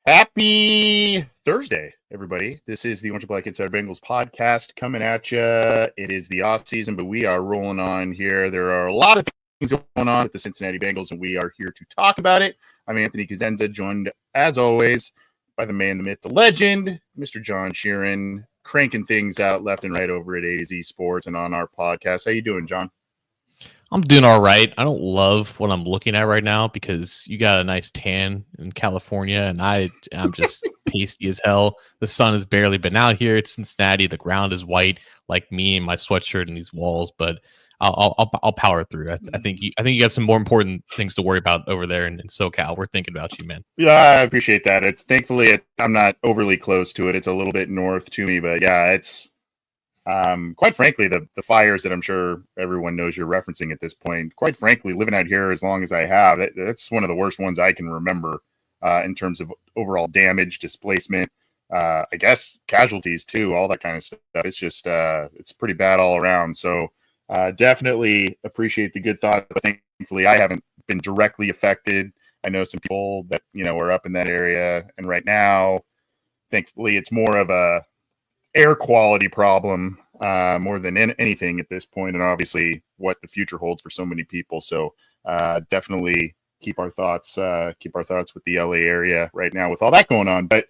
Happy Thursday, everybody. This is the Orange and Black Insider Bengals podcast coming at you. It is the off season, but we are rolling on here. There are a lot of things going on with the Cincinnati Bengals, and we are here to talk about it. I'm Anthony Cosenza, joined, as always, by the man, the myth, the legend, Mr. John Sheeran, cranking things out left and right over at A to Z Sports and on our podcast. How you doing, John? I'm doing all right. I don't love what I'm looking at right now because you got a nice tan in California, and I'm just pasty as hell. The sun has barely been out here. It's Cincinnati. The ground is white, like me and my sweatshirt and these walls. But I'll power through. I think you got some more important things to worry about over there in SoCal. We're thinking about you, man. Yeah, I appreciate that. I'm not overly close to it. It's a little bit north to me, but yeah, it's. Quite frankly, the fires that I'm sure everyone knows you're referencing at this point, quite frankly, living out here as long as I have, that's one of the worst ones I can remember in terms of overall damage, displacement, I guess casualties too, all that kind of stuff. It's just, it's pretty bad all around. So definitely appreciate the good thought. But thankfully, I haven't been directly affected. I know some people that, are up in that area. And right now, thankfully, it's more of a air quality problem more than anything at this point, and obviously what the future holds for so many people. So definitely keep our thoughts with the LA area right now with all that going on. But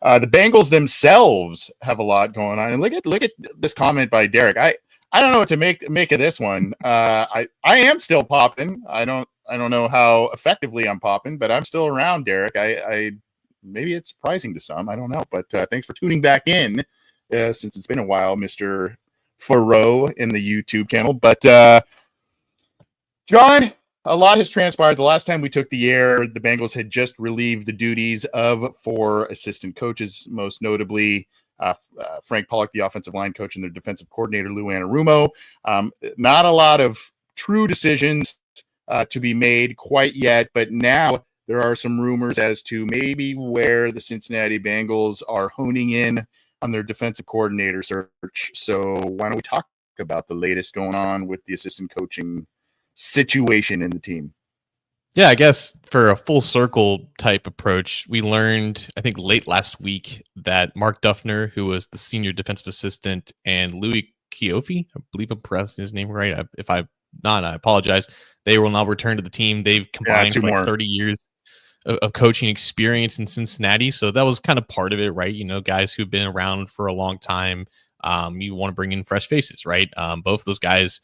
the Bengals themselves have a lot going on. And look at this comment by Derek. I don't know what to make of this one. I am still popping. I don't know how effectively I'm popping, but I'm still around, Derek. I maybe it's surprising to some. I don't know, but thanks for tuning back in. Since it's been a while, Mr. Burrow in the YouTube channel. But, John, a lot has transpired. The last time we took the air, the Bengals had just relieved the duties of 4 assistant coaches, most notably Frank Pollock, the offensive line coach, and their defensive coordinator, Lou Anarumo. Not a lot of true decisions to be made quite yet, but now there are some rumors as to maybe where the Cincinnati Bengals are honing in on their defensive coordinator search. So why don't we talk about the latest going on with the assistant coaching situation in the team? Yeah, I guess for a full circle type approach, we learned, I think late last week, that Mark Duffner, who was the senior defensive assistant, and Louis Kiofi, I believe I'm pronouncing his name right. If I'm not, I apologize. They will now return to the team. They've combined for like 30 years of coaching experience in Cincinnati. So that was kind of part of it, right? Guys who've been around for a long time. You want to bring in fresh faces, right? Both of those guys,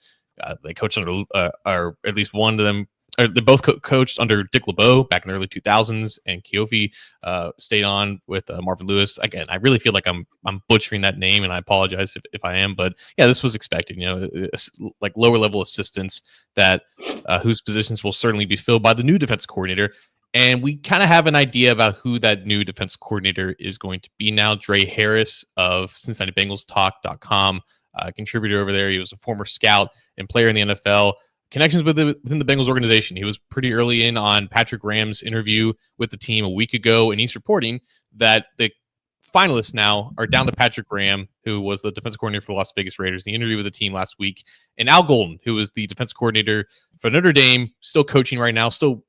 they coached under, or at least one of them, they both coached under Dick LeBeau back in the early 2000s, and Kiofi stayed on with Marvin Lewis. Again, I really feel like I'm butchering that name, and I apologize if I am. But yeah, this was expected. Like lower level assistants that whose positions will certainly be filled by the new defensive coordinator. And we kind of have an idea about who that new defense coordinator is going to be now. Dre Harris of CincinnatiBengalsTalk.com, contributor over there. He was a former scout and player in the NFL. Connections within the Bengals organization. He was pretty early in on Patrick Graham's interview with the team a week ago, and he's reporting that the finalists now are down to Patrick Graham, who was the defensive coordinator for the Las Vegas Raiders, the interview with the team last week, and Al Golden, who was the defense coordinator for Notre Dame, still coaching right now, still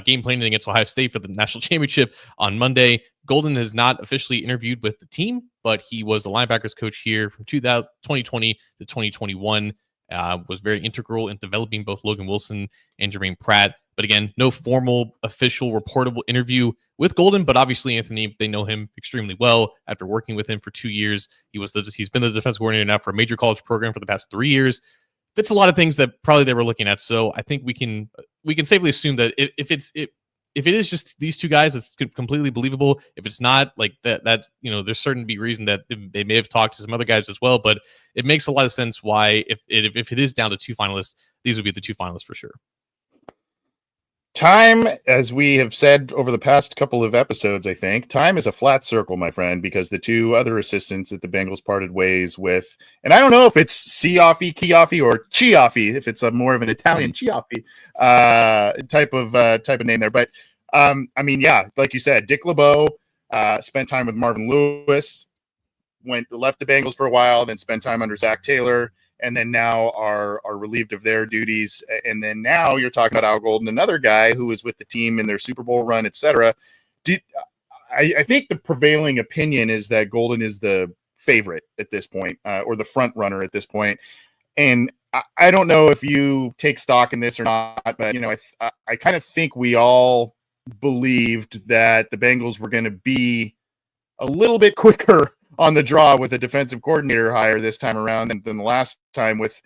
game planning against Ohio State for the national championship on Monday. Golden has not officially interviewed with the team, but he was the linebackers coach here from 2020 to 2021. Was very integral in developing both Logan Wilson and Jermaine Pratt. But again, no formal, official, reportable interview with Golden. But obviously, Anthony, they know him extremely well after working with him for 2 years. He's been the defensive coordinator now for a major college program for the past 3 years. fits a lot of things that probably they were looking at. So I think we can safely assume that if it is just these two guys, it's completely believable. If it's not, like that there's certain be reason that they may have talked to some other guys as well. But it makes a lot of sense why if it is down to two finalists, these would be the two finalists for sure. Time, as we have said over the past couple of episodes, I think, time is a flat circle, my friend, because the two other assistants that the Bengals parted ways with, and I don't know if it's Chiaffi, or Chiaffi, if it's more of an Italian Chiaffi type of name there. But, I mean, yeah, like you said, Dick LeBeau spent time with Marvin Lewis, left the Bengals for a while, then spent time under Zach Taylor, and then now are relieved of their duties. And then now you're talking about Al Golden, another guy who was with the team in their Super Bowl run, etc. I think the prevailing opinion is that Golden is the favorite at this point, or the front runner at this point. And I don't know if you take stock in this or not, but I kind of think we all believed that the Bengals were going to be a little bit quicker on the draw with a defensive coordinator hire this time around than the last time with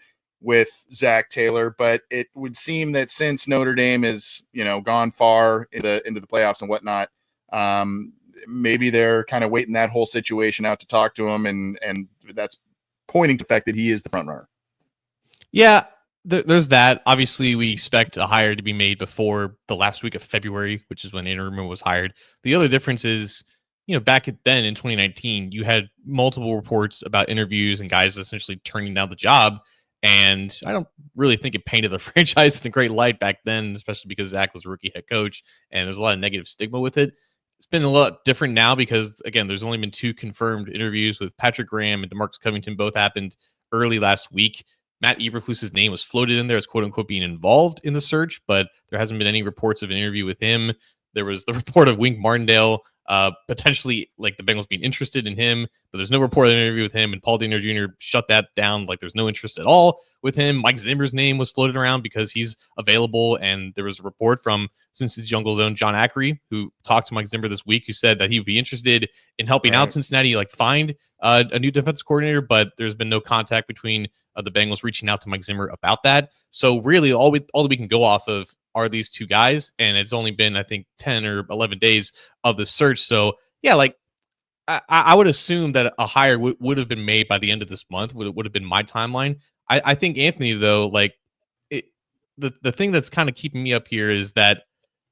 Zach Taylor. But it would seem that since Notre Dame is, gone far into the playoffs and whatnot, maybe they're kind of waiting that whole situation out to talk to him. And that's pointing to the fact that he is the front runner. Yeah, there's that. Obviously, we expect a hire to be made before the last week of February, which is when Andrew was hired. The other difference is, back then in 2019, you had multiple reports about interviews and guys essentially turning down the job. And I don't really think it painted the franchise in a great light back then, especially because Zach was a rookie head coach and there's a lot of negative stigma with it. It's been a lot different now because, again, there's only been 2 confirmed interviews with Patrick Graham and DeMarcus Covington. Both happened early last week. Matt Eberflus's name was floated in there as quote-unquote being involved in the search, but there hasn't been any reports of an interview with him. There was the report of Wink Martindale potentially, like, the Bengals being interested in him, but there's no report of an interview with him, and Paul Dehner Jr. shut that down. Like, there's no interest at all with him. Mike Zimmer's name was floated around because he's available, and there was a report from Cincinnati Jungle's own John Ackery, who talked to Mike Zimmer this week, who said that he would be interested in helping out Cincinnati, like, find a new defensive coordinator, but there's been no contact between the Bengals reaching out to Mike Zimmer about that. So really, all that we can go off of are these two guys, and it's only been, I think, 10 or 11 days of the search. So yeah, like, I would assume that a hire would have been made by the end of this month. Would have been my timeline. I think, Anthony, though, like, the thing that's kind of keeping me up here is that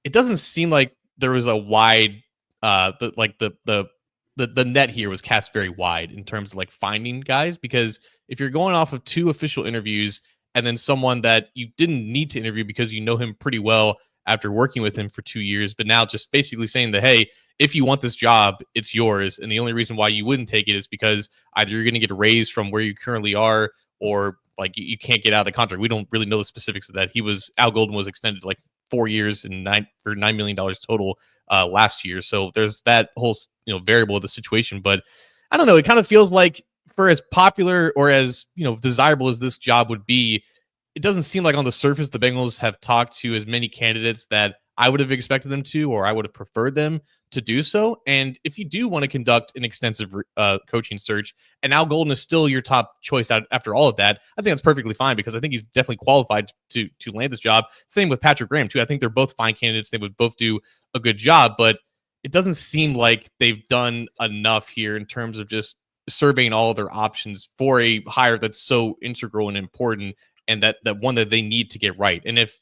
it doesn't seem like there was a wide the net here was cast very wide in terms of, like, finding guys, because if you're going off of 2 official interviews and then someone that you didn't need to interview because you know him pretty well after working with him for 2 years, but now just basically saying that, hey, if you want this job, it's yours. And the only reason why you wouldn't take it is because either you're going to get a raise from where you currently are, or, like, you can't get out of the contract. We don't really know the specifics of that. Al Golden was extended, like, 4 years and $9 million total last year. So there's that whole, variable of the situation. But I don't know. It kind of feels like, for as popular or as, desirable as this job would be, it doesn't seem like on the surface the Bengals have talked to as many candidates that I would have expected them to, or I would have preferred them to do so. And if you do want to conduct an extensive coaching search, and Al Golden is still your top choice after all of that, I think that's perfectly fine, because I think he's definitely qualified to land this job. Same with Patrick Graham too. I think they're both fine candidates. They would both do a good job, but it doesn't seem like they've done enough here in terms of just surveying all of their options for a hire that's so integral and important, and that one that they need to get right. And if,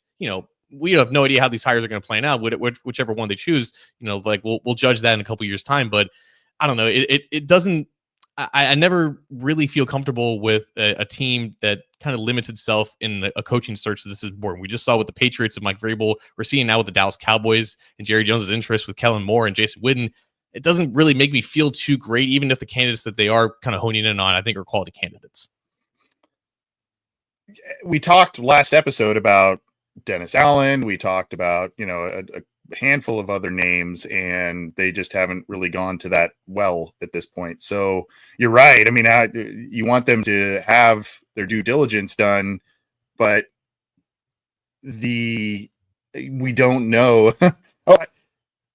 we have no idea how these hires are going to plan out, whichever one they choose, like, we'll judge that in a couple years' time. But I don't know. It doesn't, I never really feel comfortable with a team that kind of limits itself in a coaching search. This is important. We just saw with the Patriots of Mike Vrabel. We're seeing now with the Dallas Cowboys and Jerry Jones' interest with Kellen Moore and Jason Witten. It doesn't really make me feel too great, even if the candidates that they are kind of honing in on, I think, are quality candidates. We talked last episode about Dennis Allen. We talked about, a handful of other names, and they just haven't really gone to that well at this point. So you're right. I mean, you want them to have their due diligence done, but we don't know.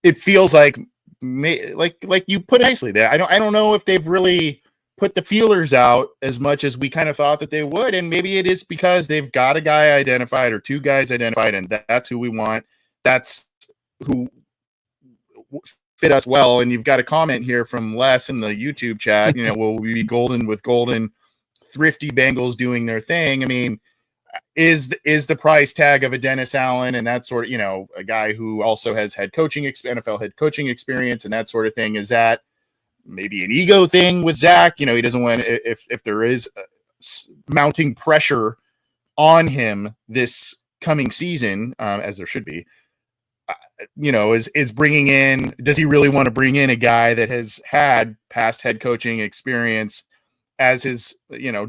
It feels like you put it nicely there. I don't know if they've really put the feelers out as much as we kind of thought that they would. And maybe it is because they've got a guy identified or two guys identified, and that's who we want. That's who fit us well. And you've got a comment here from Les in the YouTube chat, will we be golden with golden, thrifty Bengals doing their thing? I mean, is the price tag of a Dennis Allen and that sort of, a guy who also has NFL head coaching experience and that sort of thing, is that maybe an ego thing with Zach? He doesn't want, if there is mounting pressure on him this coming season, as there should be, is bringing in, does he really want to bring in a guy that has had past head coaching experience as his,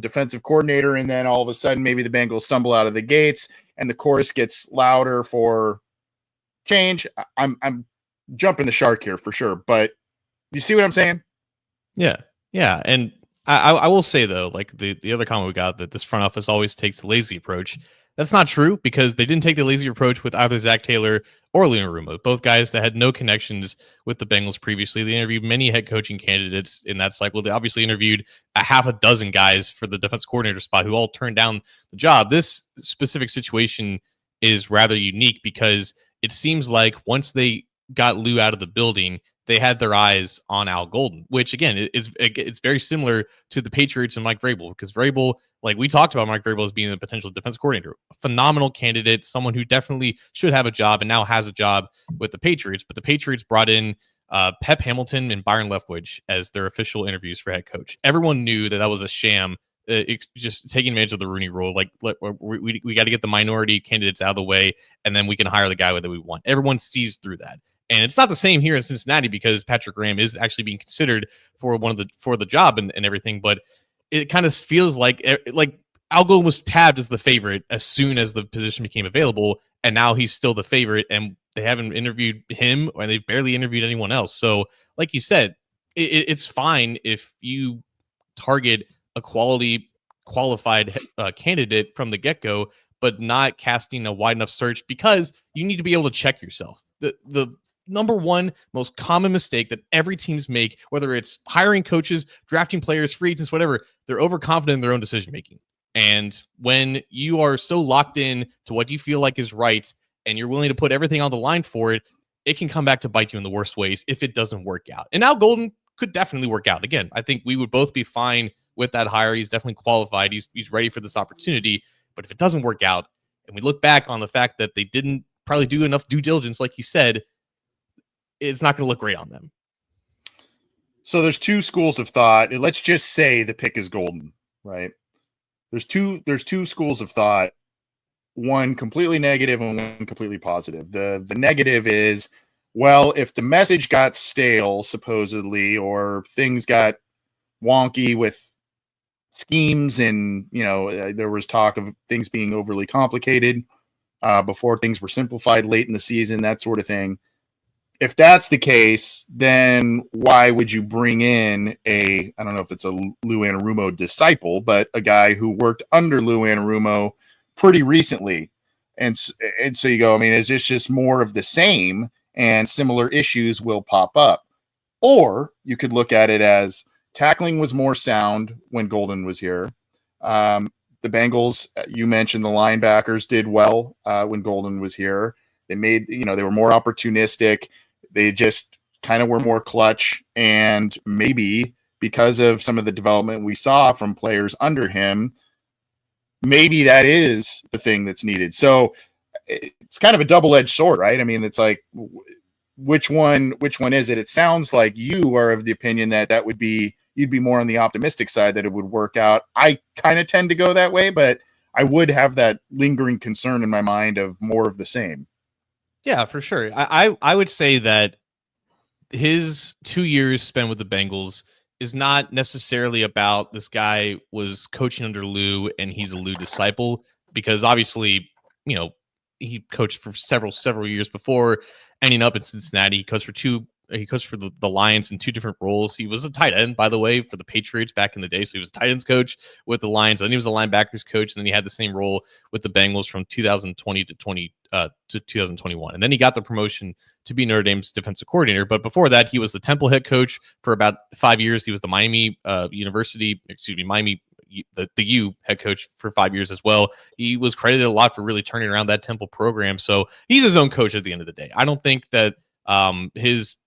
defensive coordinator, and then all of a sudden maybe the Bengals stumble out of the gates and the chorus gets louder for change? I'm jumping the shark here for sure, but you see what I'm saying? Yeah. And I will say though, like the other comment we got, that this front office always takes a lazy approach. That's not true, because they didn't take the lazy approach with either Zach Taylor or Lou Anarumo, both guys that had no connections with the Bengals previously. They interviewed many head coaching candidates in that cycle. They obviously interviewed a half a dozen guys for the defense coordinator spot who all turned down the job. This specific situation is rather unique because it seems like once they got Lou out of the building, they had their eyes on Al Golden, which again, it's very similar to the Patriots and Mike Vrabel, because Vrabel, like we talked about Mike Vrabel as being a potential defense coordinator, a phenomenal candidate, someone who definitely should have a job and now has a job with the Patriots. But the Patriots brought in Pep Hamilton and Byron Leftwich as their official interviews for head coach. Everyone knew that was a sham, just taking advantage of the Rooney Rule. Like we got to get the minority candidates out of the way, and then we can hire the guy that we want. Everyone sees through that. And it's not the same here in Cincinnati, because Patrick Graham is actually being considered for the job and everything. But it kind of feels like Al Golden was tabbed as the favorite as soon as the position became available, and now he's still the favorite, and they haven't interviewed him, or they've barely interviewed anyone else. So, like you said, it's fine if you target a qualified candidate from the get-go, but not casting a wide enough search, because you need to be able to check yourself. The number one most common mistake that every teams make, whether it's hiring coaches, drafting players, free agents, whatever, they're overconfident in their own decision making. And when you are so locked in to what you feel like is right, and you're willing to put everything on the line for it, it can come back to bite you in the worst ways if it doesn't work out. And Al Golden could definitely work out. Again, I think we would both be fine with that hire. He's definitely qualified. He's ready for this opportunity. But if it doesn't work out, and we look back on the fact that they didn't probably do enough due diligence, like you said, it's not going to look great on them. So there's two schools of thought. Let's just say the pick is golden, right? There's two schools of thought, one completely negative and one completely positive. The negative is, well, if the message got stale, supposedly, or things got wonky with schemes, and there was talk of things being overly complicated before things were simplified late in the season, that sort of thing. If that's the case, then why would you bring in I don't know if it's a Lou Anarumo disciple, but a guy who worked under Lou Anarumo pretty recently? And so you go, I mean, is this just more of the same, and similar issues will pop up? Or you could look at it as tackling was more sound when Golden was here. The Bengals, you mentioned the linebackers did well when Golden was here. They made, they were more opportunistic. They just kind of were more clutch, and maybe because of some of the development we saw from players under him, maybe that is the thing that's needed. So it's kind of a double-edged sword, right? I mean, it's like, which one is it? It sounds like you are of the opinion that would be, you'd be more on the optimistic side, that it would work out. I kind of tend to go that way, but I would have that lingering concern in my mind of more of the same. Yeah, for sure. I would say that his 2 years spent with the Bengals is not necessarily about this guy was coaching under Lou and he's a Lou disciple, because obviously, he coached for several years before ending up in Cincinnati. He coached for two he coached for the Lions in 2 different roles. He was a tight end, by the way, for the Patriots back in the day. So he was a tight ends coach with the Lions, and he was a linebackers coach, and then he had the same role with the Bengals from 2020 to 2021. And then he got the promotion to be Notre Dame's defensive coordinator. But before that, he was the Temple head coach for about 5 years. He was the Miami the U head coach for 5 years as well. He was credited a lot for really turning around that Temple program. So he's his own coach at the end of the day. I don't think that his,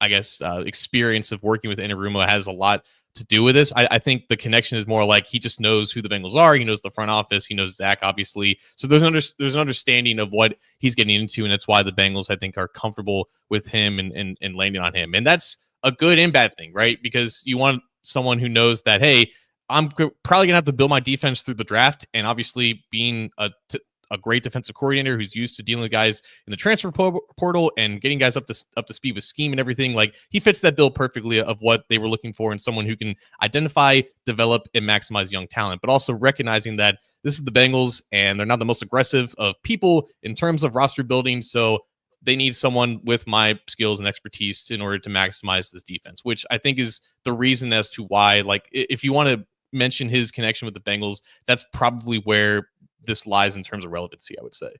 experience of working with Anarumo has a lot to do with this. I think the connection is more like he just knows who the Bengals are. He knows the front office. He knows Zach, obviously. So there's an understanding of what he's getting into, and that's why the Bengals, I think, are comfortable with him and landing on him. And that's a good and bad thing, right? Because you want someone who knows that, hey, I'm probably going to have to build my defense through the draft, and obviously being a great defensive coordinator who's used to dealing with guys in the transfer portal and getting guys up to speed with scheme and everything, like he fits that bill perfectly of what they were looking for, and someone who can identify, develop, and maximize young talent, but also recognizing that this is the Bengals and they're not the most aggressive of people in terms of roster building. So they need someone with my skills and expertise in order to maximize this defense, which I think is the reason as to why, like, if you want to mention his connection with the Bengals, that's probably where this lies in terms of relevancy, I would say.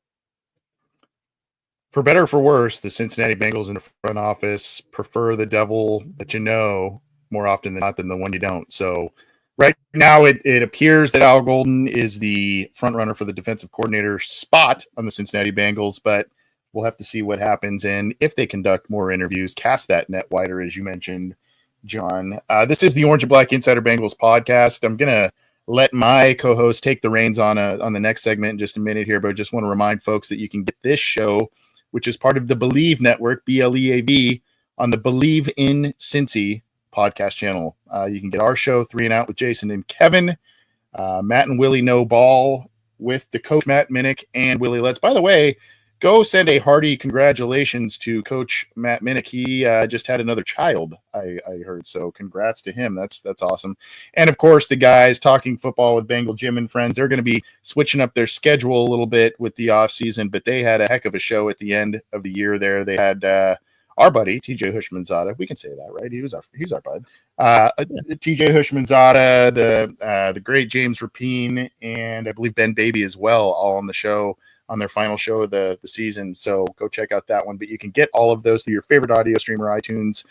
For better or for worse, the Cincinnati Bengals in the front office prefer the devil that you know more often than not than the one you don't. So right now it appears that Al Golden is the front runner for the defensive coordinator spot on the Cincinnati Bengals, but we'll have to see what happens. And if they conduct more interviews, cast that net wider, as you mentioned, John. This is the Orange and Black Insider Bengals podcast. I'm going to let my co-host take the reins on the next segment in just a minute here, but I just want to remind folks that you can get this show, which is part of the Believe Network, BLEAV, on the Believe in Cincy podcast channel. You can get our show, 3 and Out with Jason and Kevin, Matt and Willie No Ball with the coach Matt Minnick and Willie Letts. By the way, go send a hearty congratulations to Coach Matt Minnick. He just had another child, I heard. So congrats to him. That's awesome. And, of course, the guys talking football with Bengal Jim and friends, they're going to be switching up their schedule a little bit with the offseason, but they had a heck of a show at the end of the year there. They had our buddy, TJ Hushmanzada. We can say that, right? He's our bud. TJ Hushmanzada, the great James Rapine, and I believe Ben Baby as well, all on the show, on their final show of the season. So go check out that one. But you can get all of those through your favorite audio streamer, iTunes,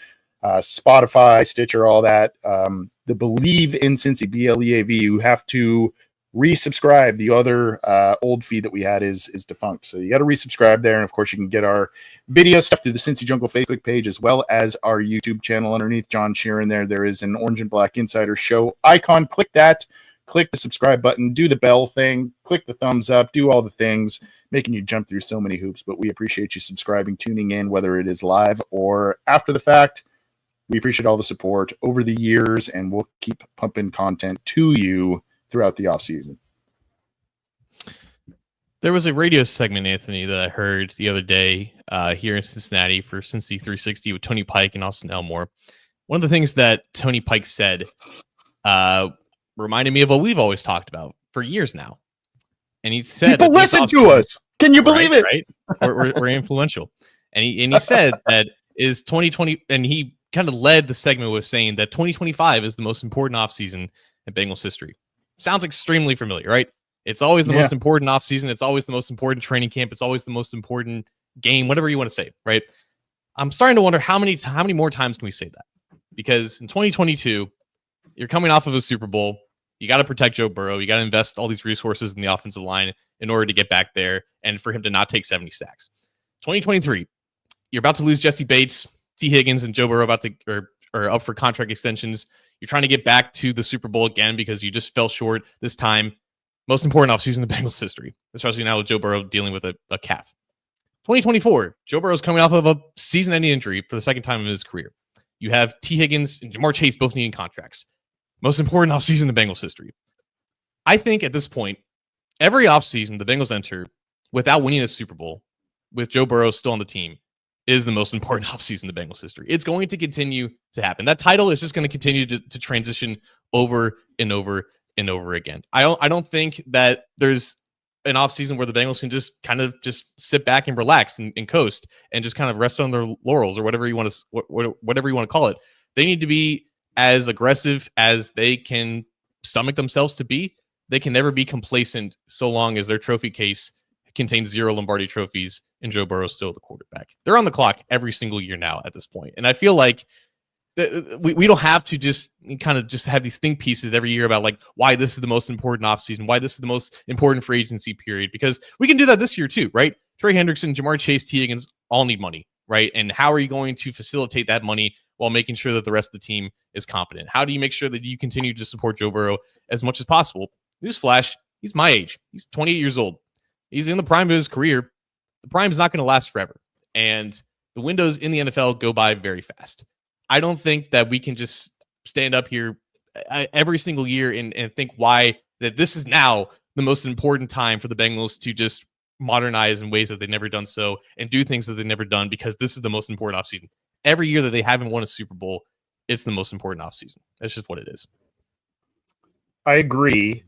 Spotify, Stitcher, all that. The Believe in Cincy, BLEAV, you have to resubscribe. The other old feed that we had is defunct. So you got to resubscribe there. And of course, you can get our video stuff through the Cincy Jungle Facebook page, as well as our YouTube channel. Underneath John Sheeran there is an Orange and Black Insider show icon. Click that. Click the subscribe button, do the bell thing, click the thumbs up, do all the things, making you jump through so many hoops. But we appreciate you subscribing, tuning in, whether it is live or after the fact. We appreciate all the support over the years, and we'll keep pumping content to you throughout the off season. There was a radio segment, Anthony, that I heard the other day here in Cincinnati for Cincy 360 with Tony Pike and Austin Elmore. One of the things that Tony Pike said reminded me of what we've always talked about for years now. And he said, people listen to us. Can you believe it? Right? We're influential. And he said that is 2020, and he kind of led the segment with saying that 2025 is the most important offseason in Bengals history. Sounds extremely familiar, right? It's always the most important offseason. It's always the most important training camp. It's always the most important game, whatever you want to say, right? I'm starting to wonder how many more times can we say that? Because in 2022, you're coming off of a Super Bowl. You got to protect Joe Burrow. You got to invest all these resources in the offensive line in order to get back there and for him to not take 70 sacks. 2023, you're about to lose Jesse Bates, T. Higgins, and Joe Burrow are up for contract extensions. You're trying to get back to the Super Bowl again because you just fell short this time. Most important offseason in the Bengals history, especially now with Joe Burrow dealing with a calf. 2024, Joe Burrow's coming off of a season-ending injury for the second time in his career. You have T. Higgins and Jamar Chase both needing contracts. Most important offseason in the Bengals history. I think at this point, every offseason the Bengals enter without winning a Super Bowl, with Joe Burrow still on the team, is the most important offseason in the Bengals history. It's going to continue to happen. That title is just going to continue to transition over and over and over again. I don't think that there's an offseason where the Bengals can just kind of just sit back and relax and coast and just kind of rest on their laurels or whatever you want to whatever you want to call it. They need to be as aggressive as they can stomach themselves to be. They can never be complacent so long as their trophy case contains 0 Lombardi trophies and Joe Burrow is still the quarterback. They're on the clock every single year now at this point. And I feel like we don't have to just kind of just have these think pieces every year about like why this is the most important offseason, why this is the most important free agency period, because we can do that this year too, right? Trey Hendrickson, Jamar Chase, T. Higgins all need money, right? And how are you going to facilitate that money while making sure that the rest of the team is competent? How do you make sure that you continue to support Joe Burrow as much as possible? Newsflash, he's my age. He's 28 years old. He's in the prime of his career. The prime is not going to last forever. And the windows in the NFL go by very fast. I don't think that we can just stand up here every single year and think why that this is now the most important time for the Bengals to just modernize in ways that they've never done so and do things that they've never done because this is the most important offseason. Every year that they haven't won a Super Bowl, it's the most important offseason. That's just what it is. I agree.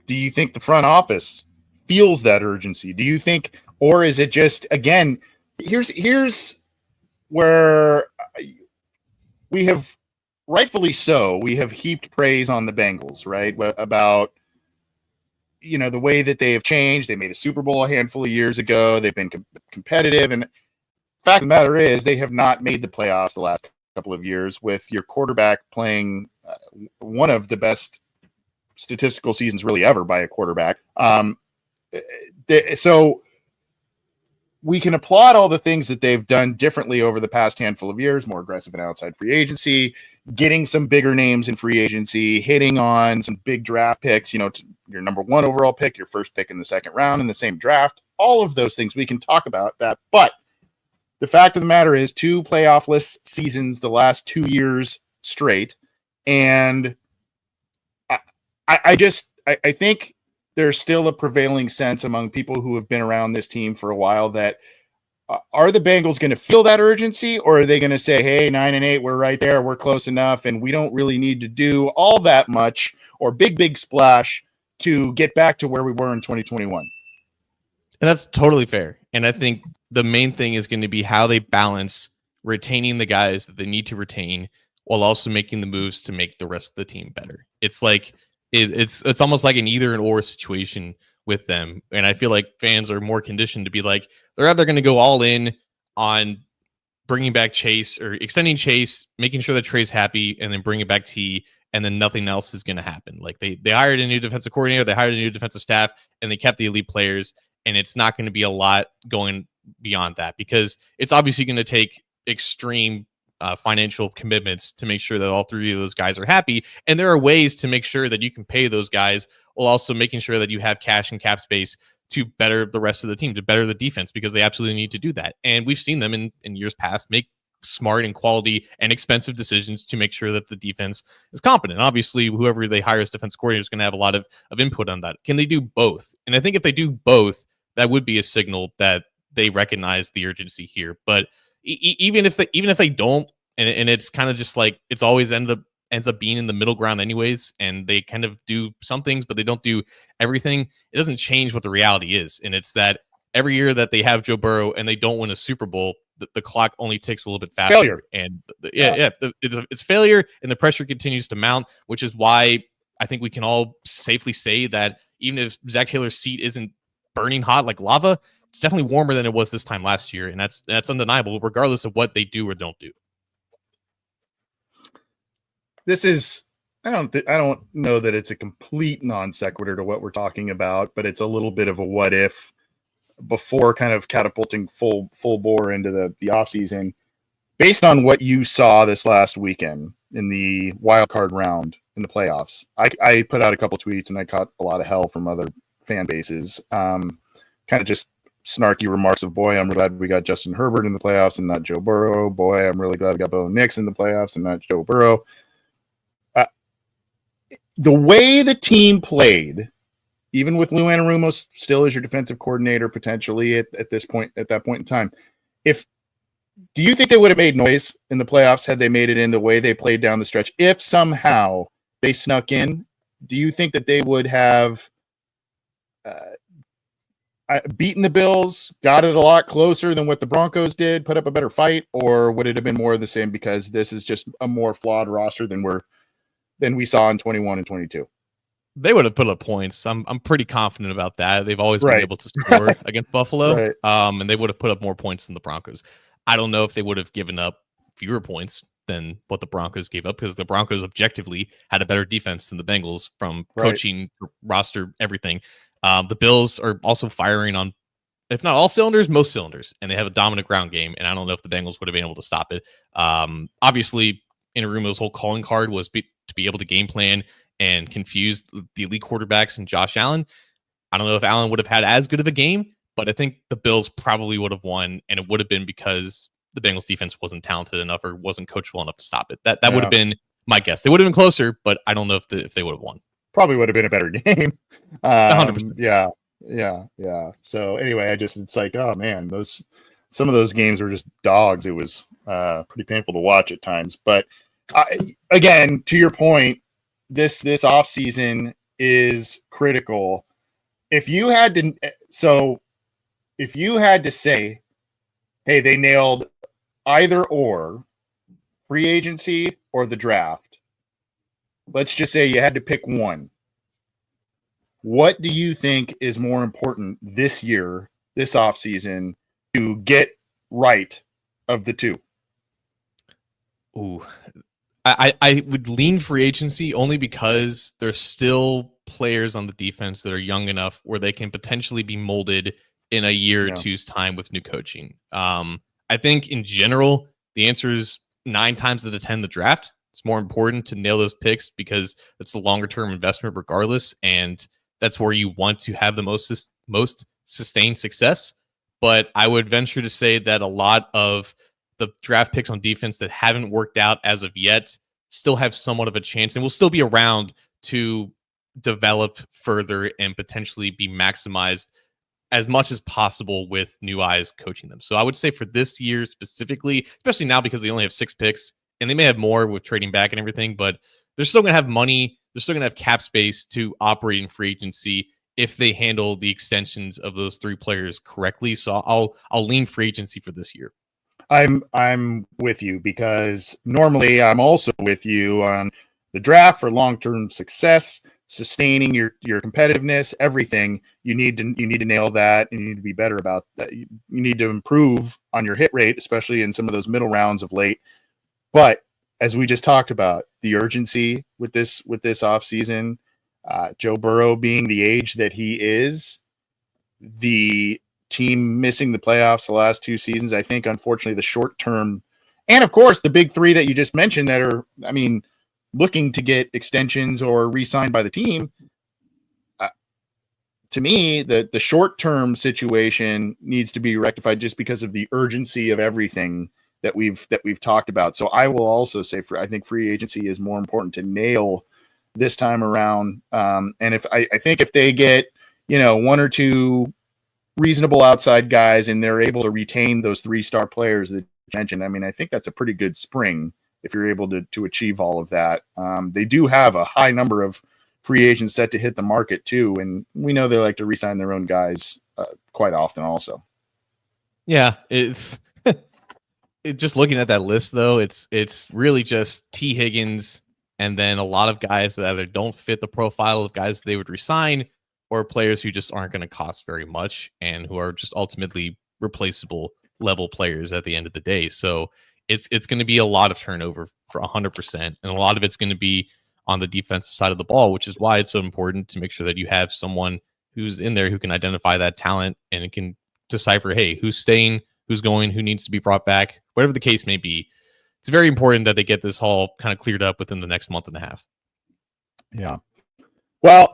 Do you think the front office feels that urgency? Do you think, or is it just, again, here's where we have, rightfully so, we have heaped praise on the Bengals, right? About, the way that they have changed. They made a Super Bowl a handful of years ago. They've been competitive. And fact of the matter is they have not made the playoffs the last couple of years with your quarterback playing one of the best statistical seasons really ever by a quarterback. So we can applaud all the things that they've done differently over the past handful of years, more aggressive in outside free agency, getting some bigger names in free agency, hitting on some big draft picks, your number 1 overall pick, your first pick in the second round in the same draft, all of those things. We can talk about that. But the fact of the matter is 2 playoff-less seasons the last 2 years straight. And I think there's still a prevailing sense among people who have been around this team for a while that are the Bengals going to feel that urgency, or are they going to say, hey, 9-8, we're right there, we're close enough, and we don't really need to do all that much or big splash to get back to where we were in 2021? And that's totally fair. And I think the main thing is going to be how they balance retaining the guys that they need to retain while also making the moves to make the rest of the team better. It's like it's almost like an either and or situation with them. And I feel like fans are more conditioned to be like, they're either going to go all in on bringing back Chase or extending Chase, making sure that Trey's happy, and then bringing back T, and then nothing else is going to happen. Like they hired a new defensive coordinator, they hired a new defensive staff, and they kept the elite players. And it's not going to be a lot going beyond that because it's obviously going to take extreme financial commitments to make sure that all 3 of those guys are happy. And there are ways to make sure that you can pay those guys while also making sure that you have cash and cap space to better the rest of the team, to better the defense, because they absolutely need to do that. And we've seen them in years past make smart and quality and expensive decisions to make sure that the defense is competent. Obviously, whoever they hire as defense coordinator is going to have a lot of input on that. Can they do both? And I think if they do both, that would be a signal that they recognize the urgency here. But even if they don't, and it's kind of just like it's always ends up being in the middle ground anyways, and they kind of do some things, but they don't do everything. It doesn't change what the reality is, and it's that every year that they have Joe Burrow and they don't win a Super Bowl, the clock only ticks a little bit faster. Failure. And it's failure, and the pressure continues to mount, which is why I think we can all safely say that even if Zach Taylor's seat isn't burning hot like lava, it's definitely warmer than it was this time last year, and that's undeniable, regardless of what they do or don't do. This is, I don't know that it's a complete non sequitur to what we're talking about, but it's a little bit of a what if before kind of catapulting full bore into the offseason. Based on what you saw this last weekend in the wild card round in the playoffs, I put out a couple tweets and I caught a lot of hell from other fan bases. Kind of just snarky remarks of, boy, I'm glad we got Justin Herbert in the playoffs and not Joe Burrow. Boy, I'm really glad we got Bo Nix in the playoffs and not Joe Burrow. The way the team played, even with Lou Anarumo still as your defensive coordinator potentially at that point in time, do you think they would have made noise in the playoffs had they made it in the way they played down the stretch? If somehow they snuck in, do you think that they would have beaten the Bills, got it a lot closer than what the Broncos did, put up a better fight, or would it have been more of the same because this is just a more flawed roster than we saw in 21 and 22? They would have put up points. I'm pretty confident about that. They've always been Right. able to score against Buffalo, Right. and they would have put up more points than the Broncos. I don't know if they would have given up fewer points than what the Broncos gave up because the Broncos objectively had a better defense than the Bengals from coaching, roster, everything. The Bills are also firing on, if not all cylinders, most cylinders, and they have a dominant ground game, and I don't know if the Bengals would have been able to stop it. Obviously, Inarumo's whole calling card was to be able to game plan and confuse the elite quarterbacks and Josh Allen. I don't know if Allen would have had as good of a game, but I think the Bills probably would have won, and it would have been because the Bengals defense wasn't talented enough or wasn't coachable enough to stop it. That would have been my guess. They would have been closer, but I don't know if they would have won. Probably would have been a better game. 100%. Yeah. So anyway, it's like, oh man, some of those games were just dogs. It was pretty painful to watch at times. But again, to your point, this off season is critical. If you had to say, hey, they nailed either or free agency or the draft, let's just say you had to pick one. What do you think is more important this year, this offseason, to get right of the two? Ooh, I would lean free agency only because there's still players on the defense that are young enough where they can potentially be molded in a year or two's time with new coaching. I think in general, the answer is 9 times out of 10 the draft. It's more important to nail those picks because it's a longer term investment regardless, and that's where you want to have the most sustained success. But I would venture to say that a lot of the draft picks on defense that haven't worked out as of yet still have somewhat of a chance and will still be around to develop further and potentially be maximized as much as possible with new eyes coaching them. So I would say for this year specifically, especially now because they only have 6 picks and they may have more with trading back and everything, but they're still going to have money. They're still going to have cap space to operate in free agency if they handle the extensions of those 3 players correctly. So I'll lean free agency for this year. I'm with you because normally I'm also with you on the draft for long-term success, sustaining your competitiveness, everything. You need to nail that, and you need to be better about that. You need to improve on your hit rate, especially in some of those middle rounds of late. But as we just talked about, the urgency with this offseason, Joe Burrow being the age that he is, the team missing the playoffs the last 2 seasons, I think, unfortunately, the short term, and of course, the big 3 that you just mentioned that are, looking to get extensions or re-signed by the team. To me, the short term situation needs to be rectified just because of the urgency of everything that we've talked about. So I will also say I think free agency is more important to nail this time around. And if I think if they get 1 or 2 reasonable outside guys and they're able to retain those 3-star players that you mentioned, I think that's a pretty good spring if you're able to achieve all of that. They do have a high number of free agents set to hit the market too, and we know they like to re-sign their own guys quite often also. Yeah, it's just looking at that list though, it's really just T. Higgins and then a lot of guys that either don't fit the profile of guys they would resign or players who just aren't going to cost very much and who are just ultimately replaceable level players at the end of the day. So it's going to be a lot of turnover for 100%. And a lot of it's going to be on the defensive side of the ball, which is why it's so important to make sure that you have someone who's in there who can identify that talent and can decipher, hey, who's staying, who's going, who needs to be brought back, whatever the case may be. It's very important that they get this all kind of cleared up within the next month and a half. Yeah. Well,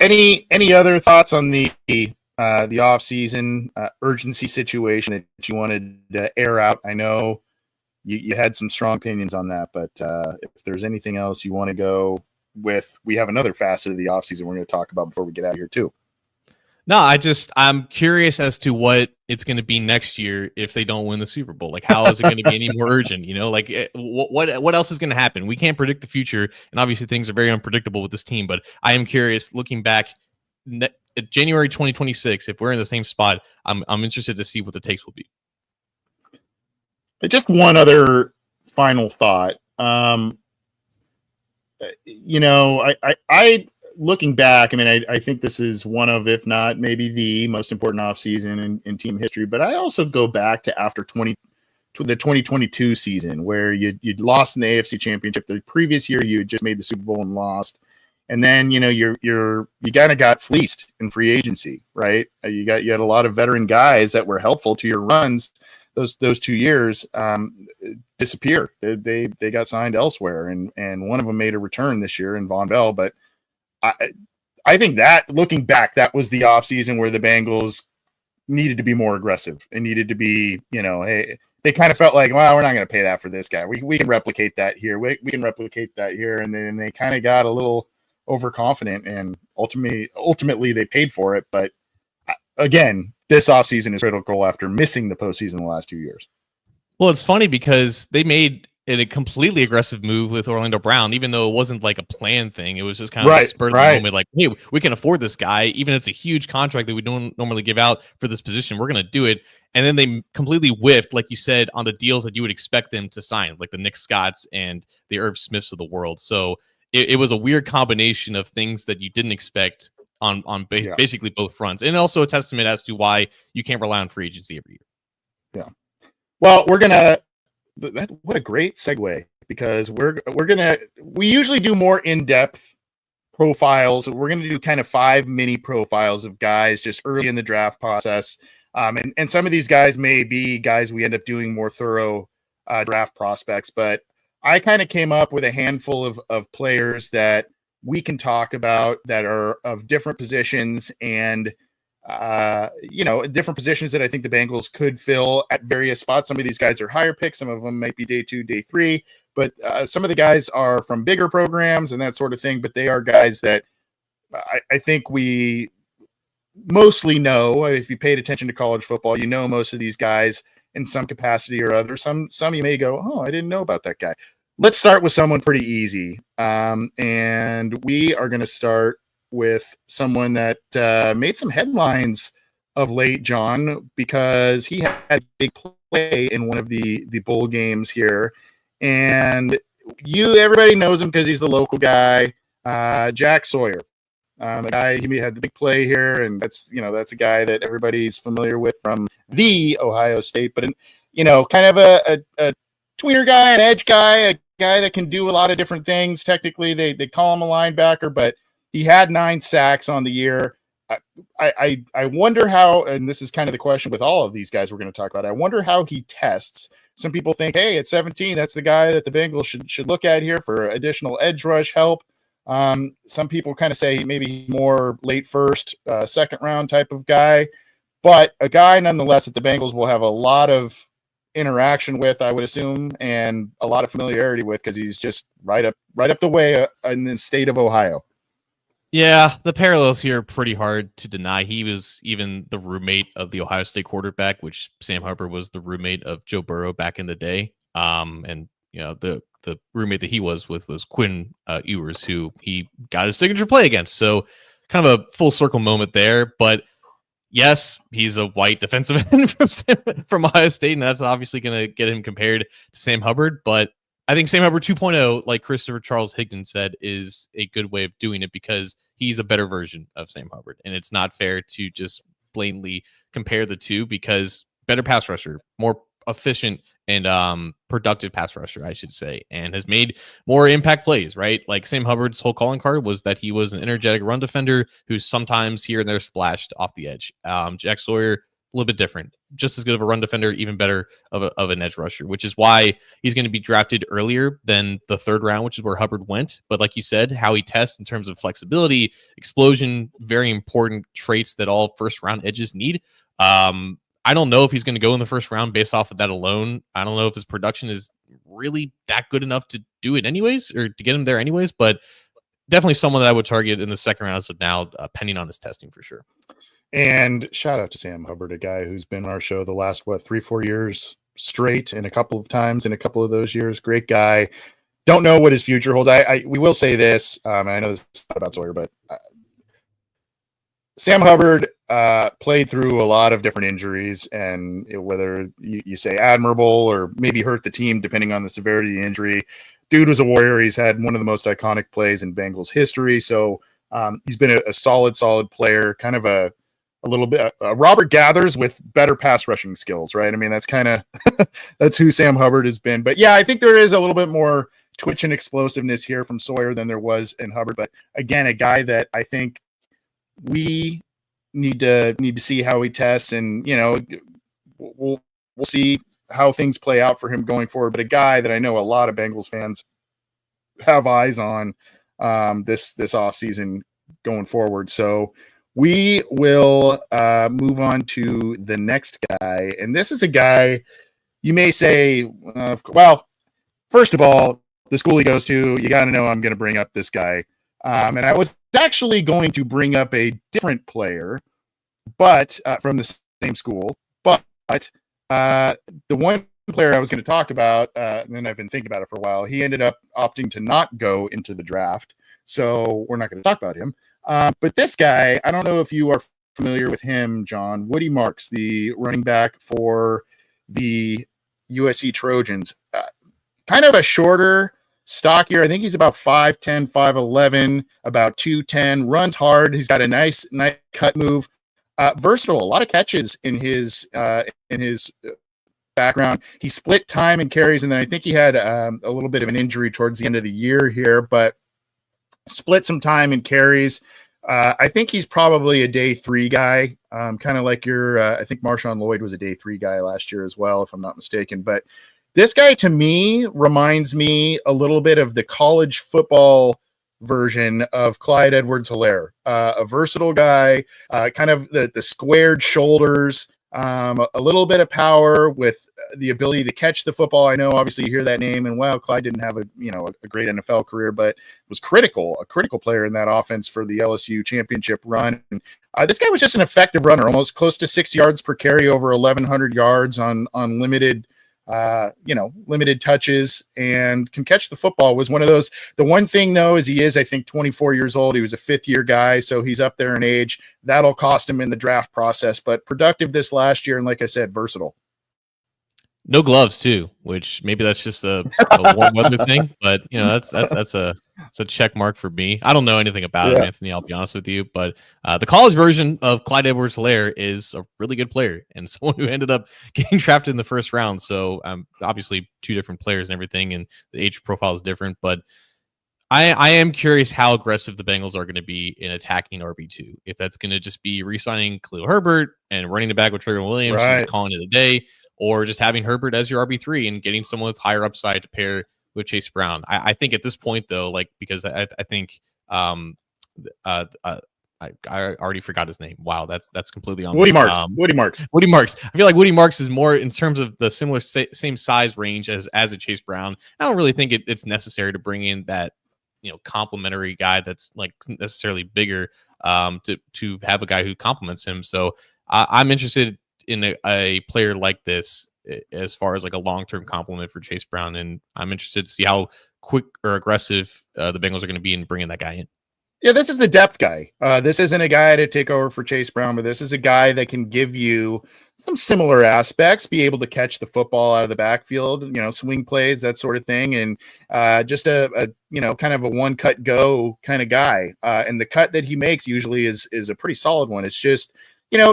any other thoughts on the off-season urgency situation that you wanted to air out? I know you had some strong opinions on that, but if there's anything else you want to go with, we have another facet of the offseason we're going to talk about before we get out of here too. No, I'm curious as to what it's going to be next year if they don't win the Super Bowl. Like, how is it going to be any more urgent? What else is going to happen? We can't predict the future, and obviously things are very unpredictable with this team. But I am curious, looking back January 2026, if we're in the same spot, I'm interested to see what the takes will be. Just one other final thought. I looking back, I mean, I think this is one of, if not maybe the most important offseason in team history. But I also go back to after the 2022 season where you'd lost in the AFC Championship. The previous year, you had just made the Super Bowl and lost. And then, you kind of got fleeced in free agency, right? You had a lot of veteran guys that were helpful to your runs. Those 2 years disappeared. They got signed elsewhere, and one of them made a return this year in Von Bell. But I think that, looking back, that was the offseason where the Bengals needed to be more aggressive and needed to be, hey, they kind of felt like, well, we're not going to pay that for this guy. We can replicate that here. We can replicate that here. And then they kind of got a little overconfident, and ultimately they paid for it. But again, this offseason is critical after missing the postseason the last 2 years. Well, it's funny because they made it a completely aggressive move with Orlando Brown, even though it wasn't like a planned thing. It was just kind of a spur of the moment, like, hey, we can afford this guy, even if it's a huge contract that we don't normally give out for this position. We're going to do it. And then they completely whiffed, like you said, on the deals that you would expect them to sign, like the Nick Scotts and the Irv Smiths of the world. So it was a weird combination of things that you didn't expect on basically both fronts, and also a testament as to why you can't rely on free agency every year. Yeah. Well, what a great segue, because we usually do more in-depth profiles. We're going to do kind of 5 mini profiles of guys just early in the draft process. And some of these guys may be guys we end up doing more thorough draft prospects, but I kind of came up with a handful of players that we can talk about that are of different positions and, different positions that I think the Bengals could fill at various spots. Some of these guys are higher picks. Some of them might be day 2, day 3, but some of the guys are from bigger programs and that sort of thing. But they are guys that I think we mostly know. If you paid attention to college football, most of these guys in some capacity or other. Some you may go, oh, I didn't know about that guy. Let's start with someone pretty easy. And we are going to start with someone that made some headlines of late, John, because he had a big play in one of the bowl games here. And everybody knows him because he's the local guy, Jack Sawyer. A guy, he had the big play here, and that's a guy that everybody's familiar with from the Ohio State, but kind of a tweener guy, an edge guy, a guy that can do a lot of different things. Technically, they call him a linebacker, but he had 9 sacks on the year. I wonder how, and this is kind of the question with all of these guys we're going to talk about, I wonder how he tests. Some people think, hey, at 17, that's the guy that the Bengals should look at here for additional edge rush help. Some people kind of say maybe more late first, second round type of guy, but a guy nonetheless that the Bengals will have a lot of interaction with, I would assume, and a lot of familiarity with, because he's just right up the way in the state of Ohio. Yeah, the parallels here are pretty hard to deny. He was even the roommate of the Ohio State quarterback, which Sam Hubbard was the roommate of Joe Burrow back in the day. And the roommate that he was with was Quinn Ewers, who he got his signature play against. So kind of a full circle moment there. But yes, he's a white defensive end from Ohio State, and that's obviously going to get him compared to Sam Hubbard. But I think Sam Hubbard 2.0, like Christopher Charles Higdon said, is a good way of doing it because he's a better version of Sam Hubbard. And it's not fair to just blatantly compare the two, because better pass rusher, more efficient and productive pass rusher, I should say, and has made more impact plays, right? Like Sam Hubbard's whole calling card was that he was an energetic run defender who sometimes here and there splashed off the edge. Jack Sawyer, a little bit different, just as good of a run defender, even better of an edge rusher, which is why he's going to be drafted earlier than the 3rd round, which is where Hubbard went. But like you said, how he tests in terms of flexibility, explosion, very important traits that all first round edges need. I don't know if he's going to go in the 1st round based off of that alone. I don't know if his production is really that good enough to do it anyways, or to get him there anyways, but definitely someone that I would target in the 2nd round as of now, pending on his testing for sure. And shout out to Sam Hubbard, a guy who's been on our show the last, 3-4 years straight, and a couple of times in a couple of those years. Great guy. Don't know what his future holds. We will say this, and I know this is not about Sawyer, but Sam Hubbard played through a lot of different injuries, and whether you say admirable or maybe hurt the team, depending on the severity of the injury, dude was a warrior. He's had one of the most iconic plays in Bengals history. So he's been a solid player, kind of a little bit Robert Gathers with better pass rushing skills, right? I mean, that's kind of that's who Sam Hubbard has been. But yeah, I think there is a little bit more twitch and explosiveness here from Sawyer than there was in Hubbard. But again, a guy that I think we need to see how he tests, and we'll see how things play out for him going forward. But a guy that I know a lot of Bengals fans have eyes on this offseason going forward. So we will move on to the next guy, and this is a guy you may say, well, first of all, the school he goes to, you got to know I'm going to bring up this guy. And I was actually going to bring up a different player, but from the same school. But the one player I was going to talk about, and then I've been thinking about it for a while, he ended up opting to not go into the draft. So we're not going to talk about him. But this guy, I don't know if you are familiar with him, John. Woody Marks, the running back for the USC Trojans. Kind of a shorter, stockier. I think he's about 5'10", 5'11", about 210, runs hard. He's got a nice cut move. Versatile, a lot of catches in his background. He split time and carries, and then I think he had a little bit of an injury towards the end of the year here, but split some time and carries. I think he's probably a day 3 guy, kind of like I think Marshawn Lloyd was a day 3 guy last year as well, if I'm not mistaken. But this guy, to me, reminds me a little bit of the college football version of Clyde Edwards-Helaire, a versatile guy, kind of the squared shoulders, a little bit of power with the ability to catch the football. I know, obviously, you hear that name, and wow, Clyde didn't have a great NFL career, but was a critical player in that offense for the LSU championship run. And, this guy was just an effective runner, almost close to 6 yards per carry, over 1,100 yards on limited touches, and can catch the football. Was one of those. The one thing, though, is he is, I think, 24 years old. He was a 5th-year guy, so he's up there in age. That'll cost him in the draft process, but productive this last year, and like I said, versatile. No gloves too, which maybe that's just a warm weather thing, but that's a check mark for me. I don't know anything about him, Anthony. I'll be honest with you, but the college version of Clyde Edwards-Helaire is a really good player and someone who ended up getting drafted in the first round. So obviously 2 different players and everything, and the age profile is different. But I am curious how aggressive the Bengals are going to be in attacking RB2. If that's going to just be re-signing Khalil Herbert and running it back with Trevor Williams, just calling it a day, or just having Herbert as your RB3 and getting someone with higher upside to pair with Chase Brown. I think at this point, though, because I think I already forgot his name. Wow, that's completely on Woody Marks. Woody Marks. I feel like Woody Marks is more in terms of the similar same size range as a Chase Brown. I don't really think it's necessary to bring in that complementary guy that's necessarily bigger to have a guy who complements him. So I'm interested in a player like this as far as a long-term compliment for Chase Brown, and I'm interested to see how quick or aggressive the Bengals are going to be in bringing that guy in. Yeah, this is the depth guy. This isn't a guy to take over for Chase Brown, but this is a guy that can give you some similar aspects, be able to catch the football out of the backfield, swing plays, that sort of thing, and just a kind of a one-cut go kind of guy. And the cut that he makes usually is a pretty solid one. It's just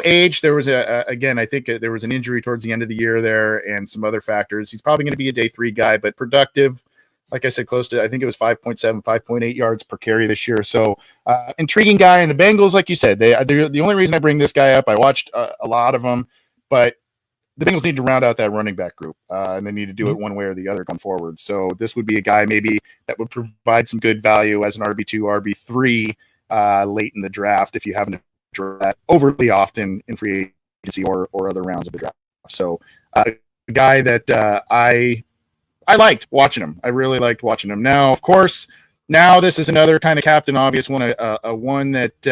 age. There was I think there was an injury towards the end of the year there and some other factors. He's probably going to be a day 3 guy, but productive. Like I said, close to, I think it was 5.7, 5.8 yards per carry this year. So intriguing guy. And the Bengals, like you said, they're the only reason I bring this guy up, I watched a lot of them, but the Bengals need to round out that running back group, and they need to do it one way or the other going forward. So this would be a guy maybe that would provide some good value as an RB2, RB3 late in the draft if you haven't that overly often in free agency or other rounds of the draft. So a guy that I liked watching him. I really liked watching him. Now, of course, this is another kind of Captain Obvious one, a one that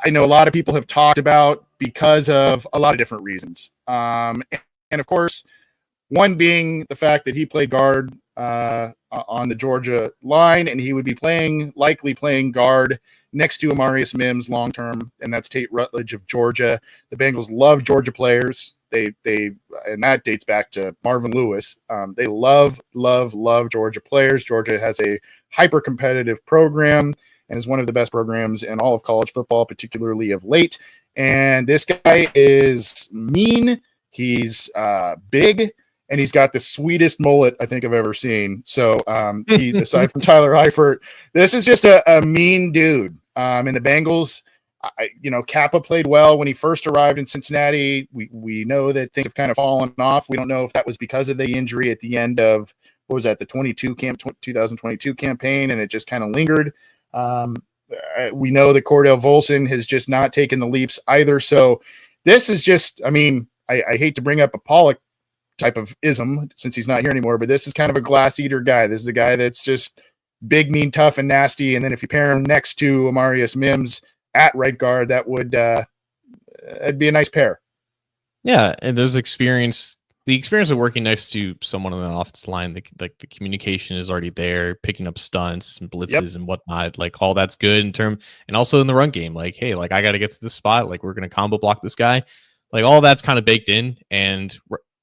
I know a lot of people have talked about because of a lot of different reasons. And of course, one being the fact that he played guard on the Georgia line, and he would be likely playing guard next to Amarius Mims long term, and that's Tate Rutledge of Georgia. The Bengals love Georgia players. They and that dates back to Marvin Lewis. They love Georgia players. Georgia has a hyper competitive program and is one of the best programs in all of college football, particularly of late. And this guy is mean. He's big, and he's got the sweetest mullet I think I've ever seen. So he, aside from Tyler Eifert, this is just a mean dude. And the Bengals, Kappa played well when he first arrived in Cincinnati. We know that things have kind of fallen off. We don't know if that was because of the injury at the end of, what was that, the 2022 campaign, and it just kind of lingered. We know that Cordell Volson has just not taken the leaps either. So this is just, I hate to bring up a Pollock type of ism since he's not here anymore, but this is kind of a glass eater guy. This is a guy that's just big, mean, tough, and nasty. And then if you pair him next to Amarius Mims at right guard, that would it'd be a nice pair. Yeah, and there's experience. The experience of working next to someone on the offensive line, the communication is already there, picking up stunts and blitzes and whatnot. Like, all that's good and also in the run game. Like, hey, like, I got to get to this spot. Like, we're going to combo block this guy. Like, all that's kind of baked in. And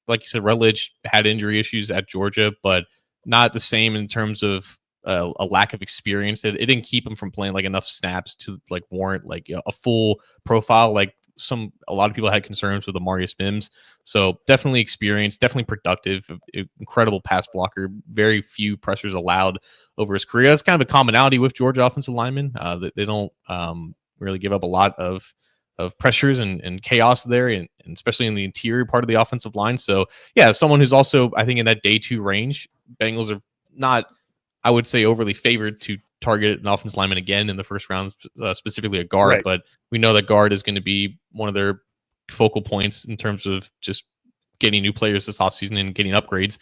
like you said, Rutledge had injury issues at Georgia, but not the same in terms of a lack of experience. It didn't keep him from playing like enough snaps to like warrant like a full profile. Like a lot of people had concerns with Amarius Mims. So definitely experienced, definitely productive, incredible pass blocker, very few pressures allowed over his career. That's kind of a commonality with Georgia offensive linemen. They don't really give up a lot of pressures and chaos there, and especially in the interior part of the offensive line. So yeah, someone who's also, I think, in that day 2 range. Bengals are not, I would say, overly favored to target an offensive lineman again in the first round, specifically a guard. Right. But we know that guard is going to be one of their focal points in terms of just getting new players this offseason and getting upgrades.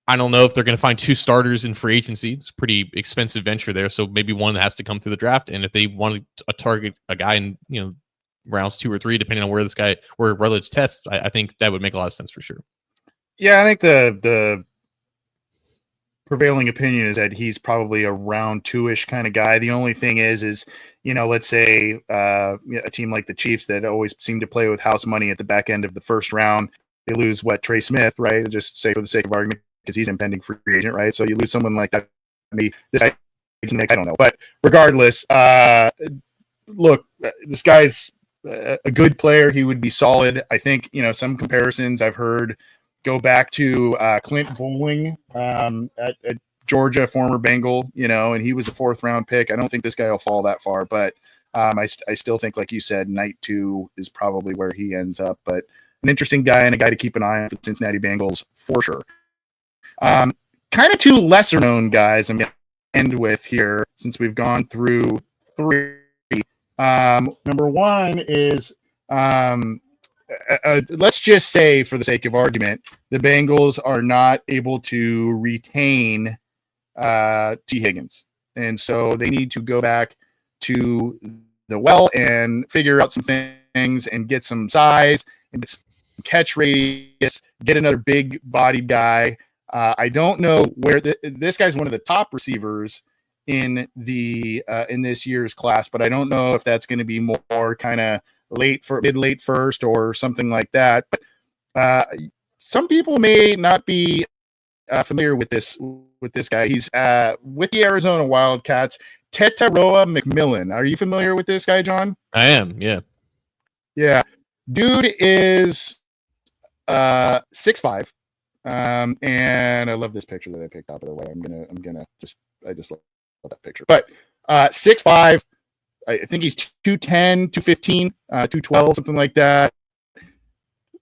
I don't know if they're going to find 2 starters in free agency. It's a pretty expensive venture there. So maybe one that has to come through the draft. And if they want to target a guy in, rounds 2 or 3, depending on where Rutledge tests, I think that would make a lot of sense for sure. Yeah, I think the prevailing opinion is that he's probably a round 2-ish kind of guy. The only thing is let's say a team like the Chiefs that always seem to play with house money at the back end of the first round, they lose Trey Smith, right? Just say for the sake of argument, because he's impending free agent, right? So you lose someone like that. I don't know, but regardless, look, this guy's a good player. He would be solid. I think some comparisons I've heard go back to Clint Bowling at Georgia, former Bengal, and he was a 4th round pick. I don't think this guy will fall that far, but I still think, like you said, night 2 is probably where he ends up. But an interesting guy and a guy to keep an eye on for the Cincinnati Bengals for sure. Kind of 2 lesser known guys I'm going to end with here, since we've gone through 3. Number 1 is let's just say, for the sake of argument, the Bengals are not able to retain T. Higgins. And so they need to go back to the well and figure out some things and get some size and get some catch radius, get another big bodied guy. I don't know where this guy's one of the top receivers in this year's class, but I don't know if that's going to be more kind of mid-late first or something like that. But some people may not be familiar with this guy. He's with the Arizona Wildcats, Tetaroa McMillan. Are you familiar with this guy, John? I am, yeah. Yeah. Dude is 6'5". And I love this picture that I picked out, by the way. I just love that picture. But 6'5". I think he's 210, 215, 212, something like that.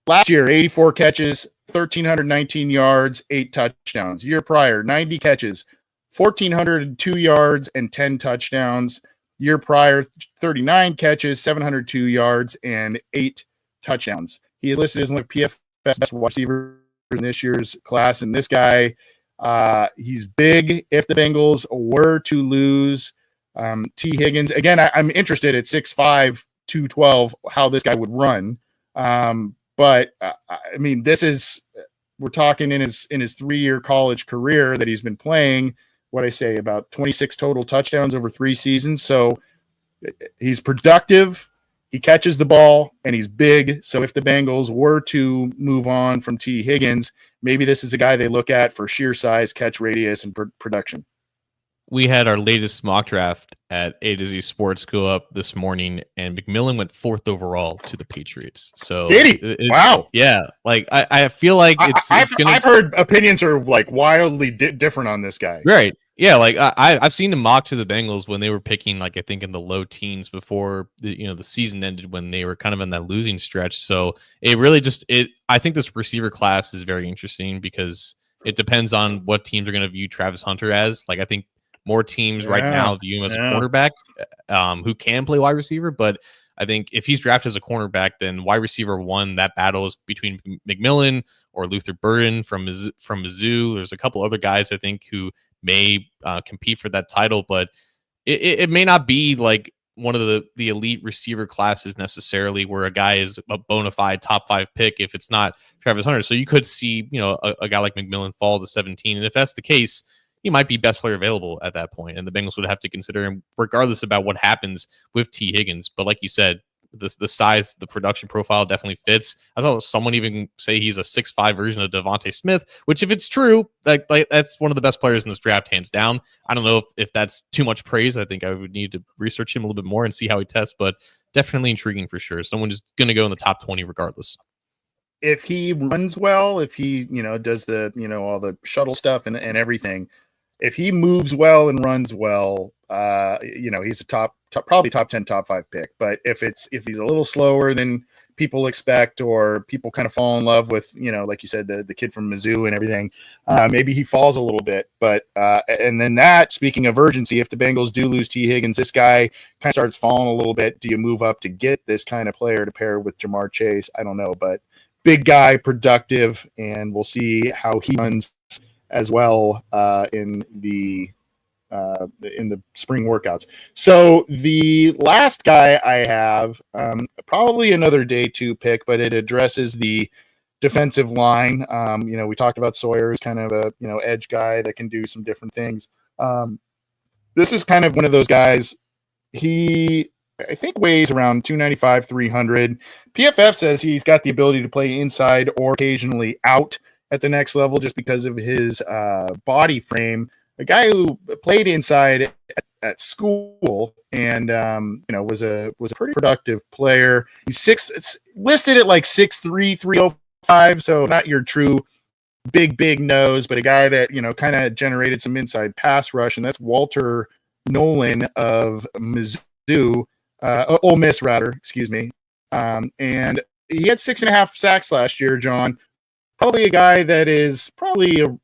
Last year, 84 catches, 1,319 yards, 8 touchdowns. Year prior, 90 catches, 1,402 yards, and 10 touchdowns. Year prior, 39 catches, 702 yards, and 8 touchdowns. He is listed as one of PFF's best wide receivers in this year's class. And this guy, he's big. If the Bengals were to lose T. Higgins, again, I'm interested at 6'5", 212, how this guy would run. But we're talking in his 3-year college career that he's been playing, about 26 total touchdowns over 3 seasons. So He's productive. He catches the ball, and he's big. So if the Bengals were to move on from T. Higgins, maybe this is a guy they look at for sheer size, catch radius, and production. We had our latest mock draft at A to Z Sports go up this morning, and McMillan went 4th overall to the Patriots. So did he? Wow. Yeah. Like I feel like I've heard opinions are like wildly different on this guy. Right. Yeah. Like I've seen him mock to the Bengals when they were picking, like, I think in the low teens before the season ended, when they were kind of in that losing stretch. So it really I think this receiver class is very interesting because it depends on what teams are going to view Travis Hunter as. Like, I think more teams right now view him as a cornerback who can play wide receiver. But I think if he's drafted as a cornerback, then wide receiver 1, that battle is between McMillan or Luther Burden from Mizzou. There's a couple other guys I think who may compete for that title, but it may not be like one of the elite receiver classes necessarily where a guy is a bona fide top 5 pick if it's not Travis Hunter. So you could see, a guy like McMillan fall to 17. And if that's the case, he might be best player available at that point, and the Bengals would have to consider him regardless about what happens with T. Higgins. But like you said, the size, the production profile definitely fits. I saw someone even say he's a 6'5" version of Devontae Smith, which, if it's true, like that's one of the best players in this draft, hands down. I don't know if that's too much praise. I think I would need to research him a little bit more and see how he tests, but definitely intriguing for sure. Someone who's going to go in the top 20 regardless. If he runs well, if he, does the, all the shuttle stuff and everything, if he moves well and runs well, he's a probably top 10, top 5 pick. But if he's a little slower than people expect, or people kind of fall in love with, like you said, the kid from Mizzou and everything, maybe he falls a little bit. But and then speaking of urgency, if the Bengals do lose T. Higgins, this guy kind of starts falling a little bit. Do you move up to get this kind of player to pair with Jamar Chase? I don't know, but big guy, productive, and we'll see how he runs as well in the spring workouts. So the last guy I have, probably another day 2 pick, but it addresses the defensive line. We talked about Sawyer's kind of a edge guy that can do some different things. This is kind of one of those guys. He, I think, weighs around 295, 300. PFF says he's got the ability to play inside or occasionally out at the next level just because of his body frame. A guy who played inside at school and was a pretty productive player. It's listed at like 6'3", 305, so not your true big nose, but a guy that kind of generated some inside pass rush, and that's Walter Nolan of Mizzou, Ole Miss rather, excuse me. And he had 6.5 sacks last year, John. Probably a guy that is probably a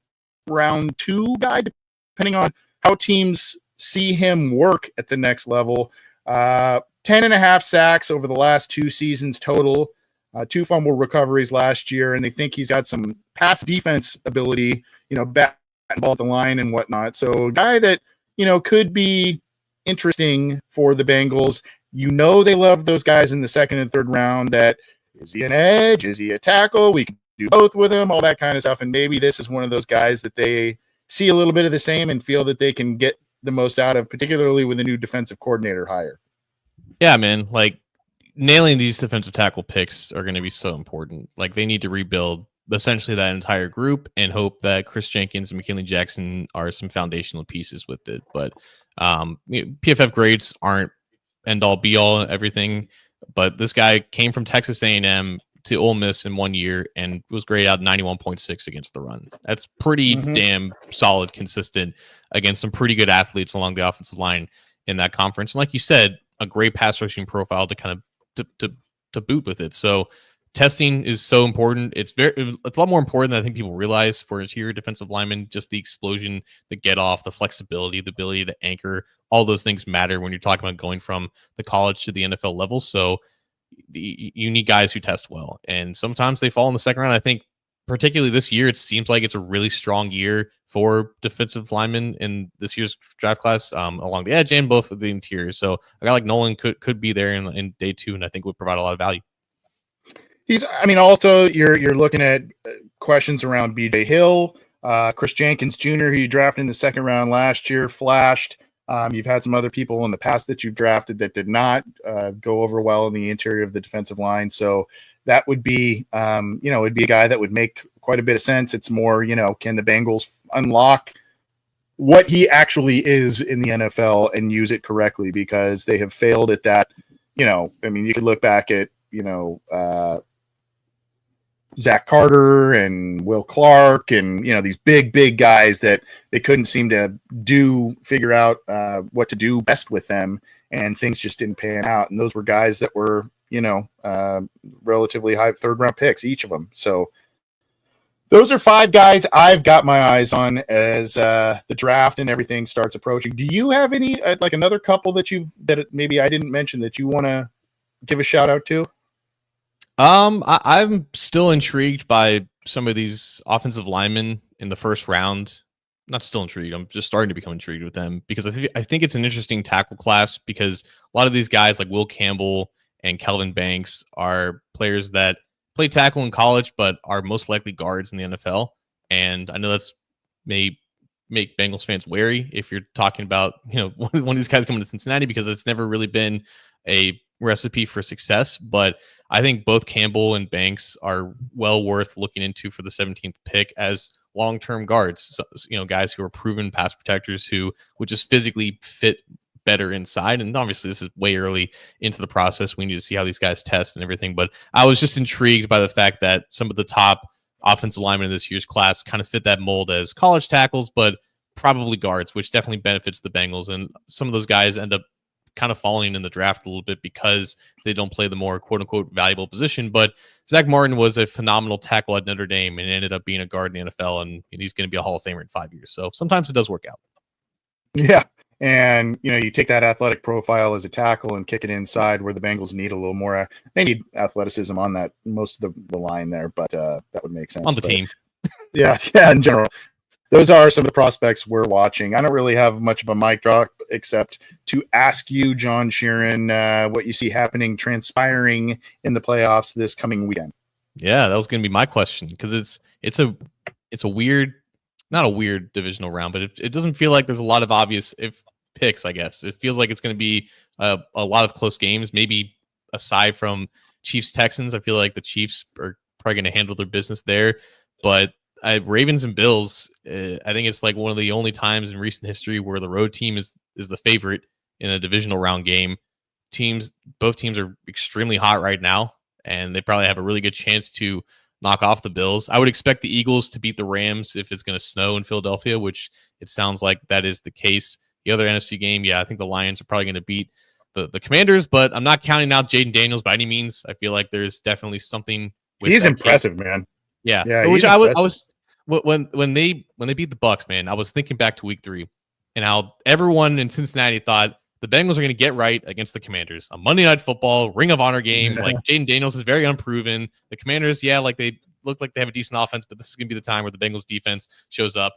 round 2 guy, depending on how teams see him work at the next level. 10.5 sacks over the last 2 seasons total, 2 fumble recoveries last year, and they think he's got some pass defense ability, bat and ball at the line and whatnot. So a guy that, could be interesting for the Bengals. They love those guys in the 2nd and 3rd round. That is he an edge? Is he a tackle? We can do both with him, all that kind of stuff. And maybe this is one of those guys that they see a little bit of the same and feel that they can get the most out of, particularly with the new defensive coordinator hire. Yeah, man. Like, nailing these defensive tackle picks are going to be so important. Like, they need to rebuild essentially that entire group and hope that Chris Jenkins and McKinley Jackson are some foundational pieces with it. But PFF grades aren't end all be all everything. But this guy came from Texas A&M to Ole Miss in 1 year and was graded out 91.6 against the run. That's pretty damn solid, consistent against some pretty good athletes along the offensive line in that conference. And like you said, a great pass rushing profile to kind of to boot with it. So testing is so important. It's a lot more important than I think people realize for interior defensive linemen. Just the explosion, the get off, the flexibility, the ability to anchor, all those things matter when you're talking about going from the college to the NFL level. So you need guys who test well, and sometimes they fall in the 2nd round. I think particularly this year, it seems like it's a really strong year for defensive linemen in this year's draft class, along the edge and both of the interior. So a guy like Nolan could be there in day 2, and I think would provide a lot of value. Also you're looking at questions around BJ Hill, Chris Jenkins Jr., who you drafted in the 2nd round last year, flashed. You've had some other people in the past that you've drafted that did not go over well in the interior of the defensive line. So that would be, it'd be a guy that would make quite a bit of sense. It's more, can the Bengals unlock what he actually is in the NFL and use it correctly, because they have failed at that. You could look back at, Zach Carter and Will Clark and, these big guys that they couldn't seem to figure out what to do best with them, and things just didn't pan out. And those were guys that were, relatively high 3rd round picks, each of them. So those are 5 guys I've got my eyes on as the draft and everything starts approaching. Do you have any, like another couple that maybe I didn't mention that you want to give a shout out to? I'm still intrigued by some of these offensive linemen in the first round. Not still intrigued. I'm just starting to become intrigued with them, because I think it's an interesting tackle class, because a lot of these guys like Will Campbell and Kelvin Banks are players that play tackle in college, but are most likely guards in the NFL. And I know that's may make Bengals fans wary if you're talking about, one of these guys coming to Cincinnati, because it's never really been a recipe for success. But I think both Campbell and Banks are well worth looking into for the 17th pick as long-term guards. So, guys who are proven pass protectors who would just physically fit better inside. And obviously this is way early into the process. We need to see how these guys test and everything. But I was just intrigued by the fact that some of the top offensive linemen in this year's class kind of fit that mold as college tackles, but probably guards, which definitely benefits the Bengals. And some of those guys end up kind of falling in the draft a little bit because they don't play the more quote unquote valuable position. But Zach Martin was a phenomenal tackle at Notre Dame and ended up being a guard in the NFL, and he's going to be a Hall of Famer in 5 years. So sometimes it does work out. Yeah. And, you take that athletic profile as a tackle and kick it inside, where the Bengals need a little more. They need athleticism on that, most of the line there, but that would make sense. On the team. Yeah, in general. Those are some of the prospects we're watching. I don't really have much of a mic drop except to ask you, John Sheeran, what you see transpiring in the playoffs this coming weekend. Yeah, that was going to be my question, because it's a weird, not a weird divisional round, but it doesn't feel like there's a lot of obvious picks, I guess. It feels like it's going to be a lot of close games, maybe aside from Chiefs-Texans. I feel like the Chiefs are probably going to handle their business there, but Ravens and Bills, I think it's like one of the only times in recent history where the road team is the favorite in a divisional round game. Both teams are extremely hot right now, and they probably have a really good chance to knock off the Bills. I would expect the Eagles to beat the Rams if it's going to snow in Philadelphia, which it sounds like that is the case. The other NFC game, I think the Lions are probably going to beat the Commanders, but I'm not counting out Jaden Daniels by any means. I feel like there's definitely something with He's impressive, man. Yeah, which I was when they beat the Bucs, man. I was thinking back to Week 3 and how everyone in Cincinnati thought the Bengals are going to get right against the Commanders. A Monday Night Football Ring of Honor game. Like Jaden Daniels is very unproven. The Commanders, like they look like they have a decent offense, but this is going to be the time where the Bengals defense shows up.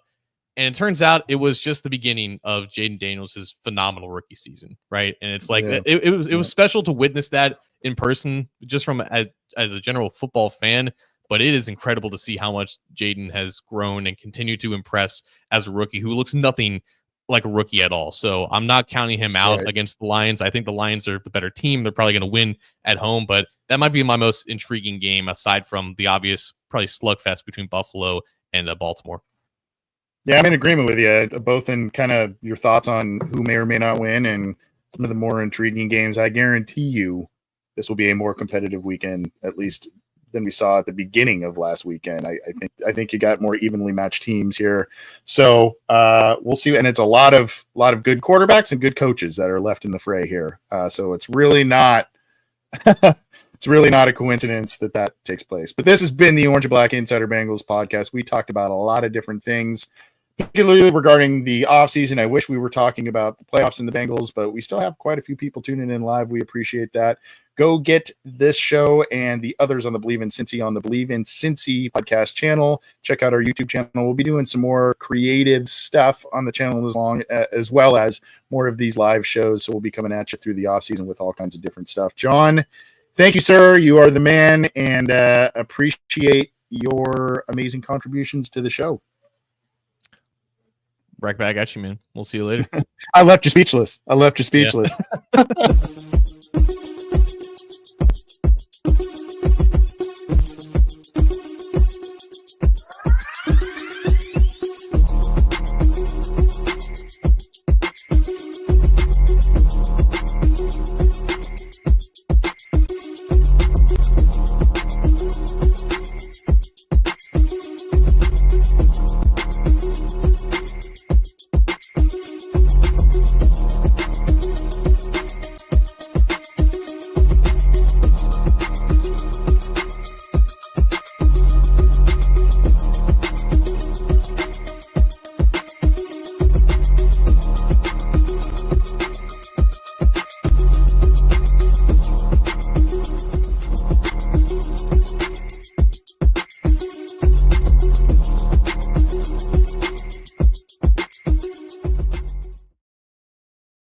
And it turns out it was just the beginning of Jaden Daniels' phenomenal rookie season, right? And it's like it was special to witness that in person, just from as a general football fan. But it is incredible to see how much Jaden has grown and continued to impress as a rookie who looks nothing like a rookie at all. So I'm not counting him out against the Lions. I think the Lions are the better team. They're probably going to win at home, but that might be my most intriguing game aside from the obvious probably slugfest between Buffalo and Baltimore. Yeah, I'm in agreement with you, both in kind of your thoughts on who may or may not win and some of the more intriguing games. I guarantee you this will be a more competitive weekend, at least than we saw at the beginning of last weekend. I think you got more evenly matched teams here. So we'll see. And it's a lot of good quarterbacks and good coaches that are left in the fray here. So it's really not a coincidence that takes place. But this has been the Orange and Black Insider Bengals podcast. We talked about a lot of different things, particularly regarding the offseason. I wish we were talking about the playoffs and the Bengals, but we still have quite a few people tuning in live. We appreciate that. Go get this show and the others on the Believe in Cincy podcast channel. Check out our YouTube channel. We'll be doing some more creative stuff on the channel as well as more of these live shows. So we'll be coming at you through the offseason with all kinds of different stuff. John, thank you, sir. You are the man, and appreciate your amazing contributions to the show. Right back at you, man. We'll see you later. I left you speechless.